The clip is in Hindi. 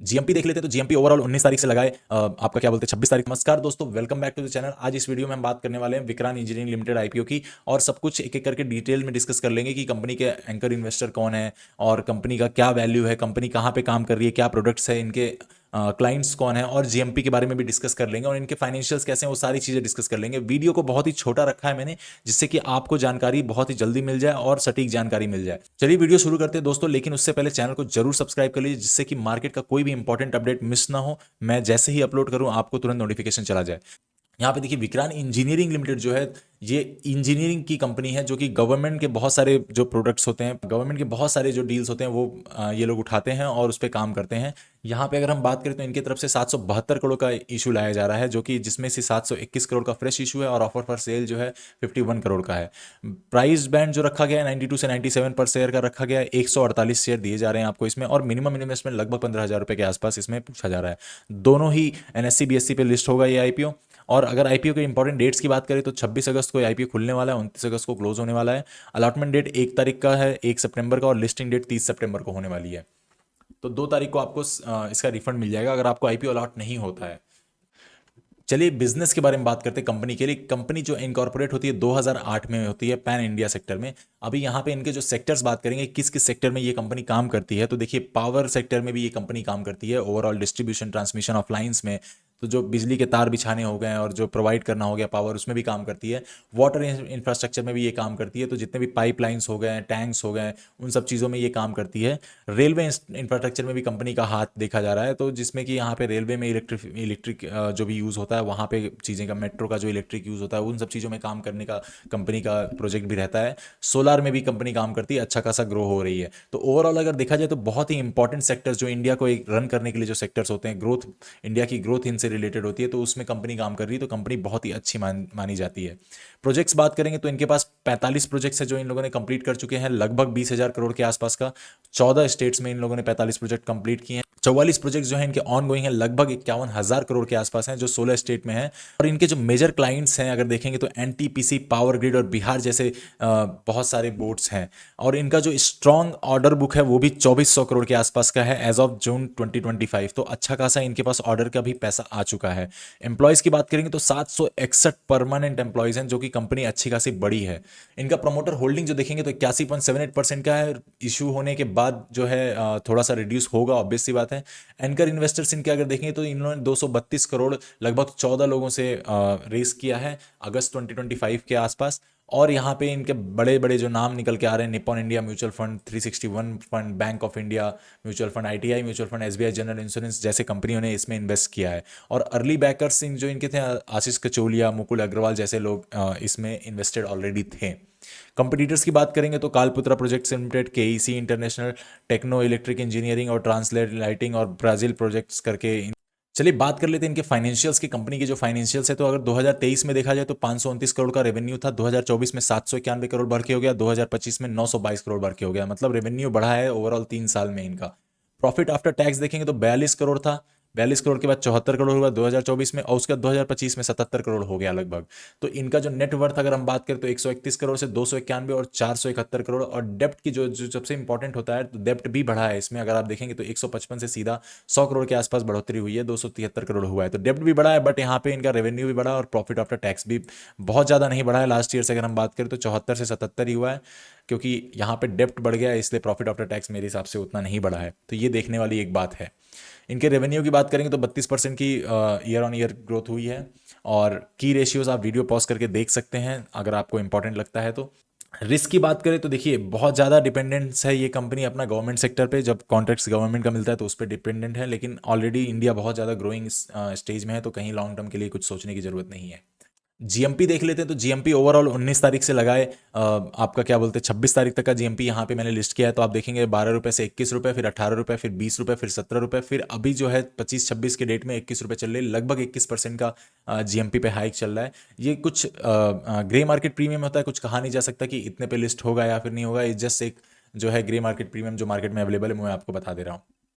जीएमपी देख लेते हैं। तो जीएमपी ओवरऑल 19 तारीख से लगाए आपका क्या बोलते हैं 26 तारीख। नमस्कार दोस्तों, welcome back to the channel. आज इस वीडियो में हम बात करने वाले हैं विक्रांत इंजीनियरिंग लिमिटेड आईपीओ की, और सब कुछ एक एक करके डिटेल में डिस्कस कर लेंगे कि कंपनी के एंकर इन्वेस्टर कौन है और कंपनी का क्या वैल्यू है, कंपनी कहाँ पे काम कर रही है, क्या प्रोडक्ट्स है, इनके क्लाइंट्स कौन है, और जीएमपी के बारे में भी डिस्कस कर लेंगे, और इनके फाइनेंशियल्स कैसे हैं वो सारी चीज़ें डिस्कस कर लेंगे। वीडियो को बहुत ही छोटा रखा है मैंने, जिससे कि आपको जानकारी बहुत ही जल्दी मिल जाए और सटीक जानकारी मिल जाए। चलिए वीडियो शुरू करते हैं दोस्तों, लेकिन उससे पहले चैनल को जरूर सब्सक्राइब कर लीजिए, जिससे कि मार्केट का कोई भी इंपॉर्टेंट अपडेट मिस ना हो। मैं जैसे ही अपलोड करूं आपको तुरंत नोटिफिकेशन चला जाए। यहाँ पे देखिए, विक्रांत इंजीनियरिंग लिमिटेड जो है, ये इंजीनियरिंग की कंपनी है, जो कि गवर्नमेंट के बहुत सारे जो प्रोडक्ट्स होते हैं, गवर्नमेंट के बहुत सारे जो डील्स होते हैं वो ये लोग उठाते हैं और उस पर काम करते हैं। यहाँ पे अगर हम बात करें तो इनकी तरफ से 772 करोड़ का इशू लाया जा रहा है, जो कि जिसमें से 721 करोड़ का फ्रेश इशू है, और ऑफर फॉर सेल जो है 51 करोड़ का है। प्राइस बैंड जो रखा गया है 92 से 97 पर शेयर का रखा गया है। 148 शेयर दिए जा रहे हैं आपको इसमें, और मिनिमम इन्वेस्टमेंट लगभग 15,000 रुपये के आसपास इसमें पूछा जा रहा है। दोनों ही एनएससी बीएससी पे लिस्ट होगा ये आईपीओ। और अगर आईपीओ के इंपॉर्टेंट डेट्स की बात करें तो 26 अगस्त को आईपीओ खुलने वाला है, 29 अगस्त को क्लोज होने वाला है। अलॉटमेंट डेट 1 तारीख का है, 1 सितंबर का, और लिस्टिंग डेट 30 सितंबर को होने वाली है। तो 2 तारीख को आपको इसका रिफंड मिल जाएगा अगर आपको आईपीओ अलॉट नहीं होता है। चलिए बिजनेस के बारे में बात करते हैं। कंपनी के लिए, कंपनी जो इनकॉर्पोरेट होती है 2008 में होती है पैन इंडिया सेक्टर में। अभी यहाँ पे इनके जो सेक्टर्स बात करेंगे, किस किस सेक्टर में ये कंपनी काम करती है, तो देखिए पावर सेक्टर में भी ये कंपनी काम करती है, overall distribution transmission of lines में। तो जो बिजली के तार बिछाने हो गए और जो प्रोवाइड करना हो गया पावर, उसमें भी काम करती है। वाटर इंफ्रास्ट्रक्चर में भी ये काम करती है, तो जितने भी पाइपलाइंस हो गए, टैंक्स हो गए, उन सब चीज़ों में ये काम करती है। रेलवे इंफ्रास्ट्रक्चर में भी कंपनी का हाथ देखा जा रहा है, तो जिसमें कि यहाँ पे रेलवे में इलेक्ट्रिक जो भी यूज़ होता है वहाँ पे चीज़ें का, मेट्रो का जो इलेक्ट्रिक यूज़ होता है, उन सब चीज़ों में काम करने का कंपनी का प्रोजेक्ट भी रहता है। सोलार में भी कंपनी काम करती है, अच्छा खासा ग्रो हो रही है। तो ओवरऑल अगर देखा जाए तो बहुत ही इंपॉर्टेंट सेक्टर्स जो इंडिया को एक रन करने के लिए जो सेक्टर्स होते हैं, ग्रोथ, इंडिया की ग्रोथ इनसे रिलेटेड होती है, तो उसमें कंपनी काम कर रही है, तो कंपनी बहुत ही अच्छी मानी जाती है। प्रोजेक्ट्स बात करेंगे तो इनके पास 45 प्रोजेक्ट्स है जो इन लोगों ने कंप्लीट कर चुके हैं, लगभग 20,000 करोड़ के आसपास का। 14 स्टेट्स में इन लोगों ने 45 प्रोजेक्ट कंप्लीट किए हैं। 44 प्रोजेक्ट जो है इनके ऑन गोइंग है, लगभग 51,000 करोड़ के आसपास हैं, जो 16 स्टेट में है। और इनके जो मेजर क्लाइंट्स हैं अगर देखेंगे तो एनटीपीसी, पावर ग्रिड और बिहार जैसे बहुत सारे बोर्ड्स हैं। और इनका जो स्ट्रॉन्ग ऑर्डर बुक है वो भी 2400 करोड़ के आसपास का है एज ऑफ जून 2025। तो अच्छा खासा इनके पास ऑर्डर का भी पैसा आ चुका है। एम्प्लॉयज़ की बात करेंगे तो 761 परमानेंट एम्प्लॉयज़ हैं, जो कि कंपनी अच्छी खासी बड़ी है। इनका प्रमोटर होल्डिंग जो देखेंगे तो 81.78% का है। इशू होने के बाद जो है थोड़ा सा रिड्यूस होगा, ऑब्वियस सी बात है। एंकर इन्वेस्टर्स इनके अगर देखेंगे तो इन्होंने 232 करोड़ लगभग 14 लोगों से रेस किया है अगस्त 2025 के आसपास। और यहाँ पे इनके बड़े बड़े जो नाम निकल के आ रहे हैं, Nippon India mutual fund, 361 fund, bank of India mutual fund, ITI mutual fund, SBI general insurance जैसे कंपनियों ने इसमें इन्वेस्ट किया है। और अर्ली बैकर्स जो इनके थे, आशीष कचोलिया, मुकुल अग्रवाल जैसे लोग इसमें इन्वेस्टेड ऑलरेडी थे। कंपटीटर्स की बात करेंगे तो Kalpataru projects limited, KEC international, techno electric engineering और ट्रांसलेट लाइटिंग और ब्राजील प्रोजेक्ट्स करके। चलिए बात कर लेते हैं इनके फाइनेंशियल्स की। कंपनी के जो फाइनेंशियल्स है, तो अगर 2023 में देखा जाए तो 529 करोड़ का रेवेन्यू था, 2024 में 791 करोड़ बढ़ के हो गया, 2025 में 922 करोड़ बढ़ के हो गया। मतलब रेवेन्यू बढ़ा है ओवरऑल 3 साल में इनका। प्रॉफिट आफ्टर टैक्स देखेंगे तो 42 करोड़ था, 42 करोड़ के बाद 74 करोड़ हुआ 2024 में, और उसके बाद 2025 में 77 करोड़ हो गया लगभग। तो इनका जो नेट वर्थ अगर हम बात करें तो 131 करोड़ से 291 और 471 करोड़। और डेप्ट की जो सबसे इंपॉर्टेंट होता है, तो डेप्ट भी बढ़ा है इसमें। अगर आप देखेंगे तो 155 से सीधा 100 करोड़ के आसपास बढ़ोतरी हुई है, 273 करोड़ हुआ है। तो डेप्ट भी बढ़ा है, बट यहाँ पे इनका रेवेन्यू भी बढ़ा और प्रॉफिट आफ्टर टैक्स भी बहुत ज़्यादा नहीं बढ़ा है। लास्ट ईयर से अगर हम बात करें तो 74 से 77 ही हुआ है, क्योंकि यहाँ पे डेप्ट बढ़ गया है, इसलिए प्रॉफिट आफ्टर टैक्स मेरे हिसाब से उतना नहीं बढ़ा है। तो ये देखने वाली एक बात है। इनके रेवेन्यू की बात करेंगे तो 32% की ईयर ऑन ईयर ग्रोथ हुई है। और की रेशियोज आप वीडियो पॉज करके देख सकते हैं अगर आपको इंपॉर्टेंट लगता है तो। रिस्क की बात करें तो देखिए, बहुत ज़्यादा डिपेंडेंस है ये कंपनी अपना गवर्नमेंट सेक्टर पे। जब कॉन्ट्रैक्ट्स गवर्नमेंट का मिलता है तो उस पर डिपेंडेंट है, लेकिन ऑलरेडी इंडिया बहुत ज़्यादा ग्रोइंग स्टेज में है, तो कहीं लॉन्ग टर्म के लिए कुछ सोचने की ज़रूरत नहीं है। जीएमपी देख लेते हैं। तो जीएमपी ओवरऑल 19 तारीख से लगाए आपका क्या बोलते हैं 26 तारीख तक का जीएमपी यहाँ पे मैंने लिस्ट किया है। तो आप देखेंगे 12 रुपये से 21 रुपये, फिर 18 रुपये, फिर 20 रुपये, फिर 17 रुपये, फिर अभी जो है 25-26 के डेट में 21 रुपये चल रहे हैं। लगभग 21% का जीएमपी पे हाइक चल रहा है। ये कुछ ग्रे मार्केट प्रीमियम होता है, कुछ कहा नहीं जा सकता कि इतने पे लिस्ट होगा या फिर नहीं होगा। इस जस्ट एक जो है ग्रे मार्केट प्रीमियम जो मार्केट में अवेलेबल है, मैं आपको बता दे रहा हूँ।